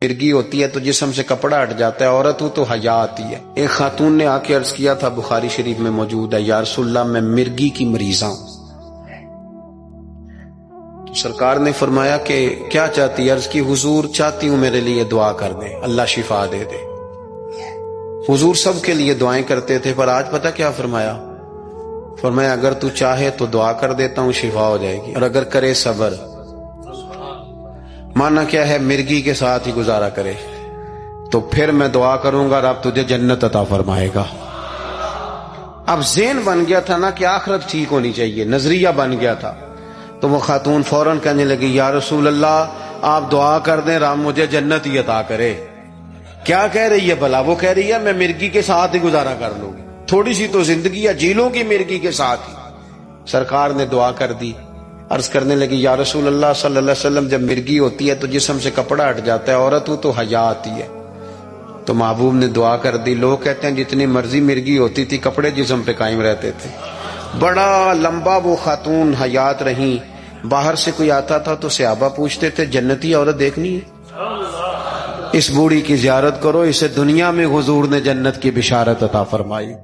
مرگی ہوتی ہے تو جسم سے کپڑا ہٹ جاتا ہے، عورت ہو تو حیا آتی ہے۔ ایک خاتون نے آ کے عرض کیا تھا، بخاری شریف میں موجود ہے، یا رسول اللہ میں مرگی کی مریضہ ہوں۔ تو سرکار نے فرمایا کہ کیا چاہتی ہے؟ عرض کی حضور چاہتی ہوں میرے لیے دعا کر دیں، اللہ شفا دے دے۔ حضور سب کے لیے دعائیں کرتے تھے، پر آج پتہ کیا فرمایا؟ فرمایا اگر تو چاہے تو دعا کر دیتا ہوں، شفا ہو جائے گی، اور اگر کرے صبر۔ مانا کیا ہے؟ مرگی کے ساتھ ہی گزارا کرے تو پھر میں دعا کروں گا، رب تجھے جنت عطا فرمائے گا۔ اب ذہن بن گیا تھا نا کہ آخرت ٹھیک ہونی چاہیے، نظریہ بن گیا تھا، تو وہ خاتون فوراً کہنے لگی، یا رسول اللہ آپ دعا کر دیں رب مجھے جنت ہی عطا کرے۔ کیا کہہ رہی ہے بھلا؟ وہ کہہ رہی ہے میں مرگی کے ساتھ ہی گزارا کر لوں گی، تھوڑی سی تو زندگی ہے، جی لوں گی مرگی کے ساتھ ہی۔ سرکار نے دعا کر دی، عرض کرنے لگی، یا رسول اللہ صلی اللہ علیہ وسلم جب مرگی ہوتی ہے تو جسم سے کپڑا ہٹ جاتا ہے، عورت ہو تو حیا آتی ہے۔ تو محبوب نے دعا کر دی۔ لوگ کہتے ہیں جتنی مرضی مرگی ہوتی تھی کپڑے جسم پہ قائم رہتے تھے۔ بڑا لمبا وہ خاتون حیات رہیں، باہر سے کوئی آتا تھا تو صحابہ پوچھتے تھے جنتی عورت دیکھنی ہے؟ اس بوڑھی کی زیارت کرو، اسے دنیا میں حضور نے جنت کی بشارت عطا فرمائی۔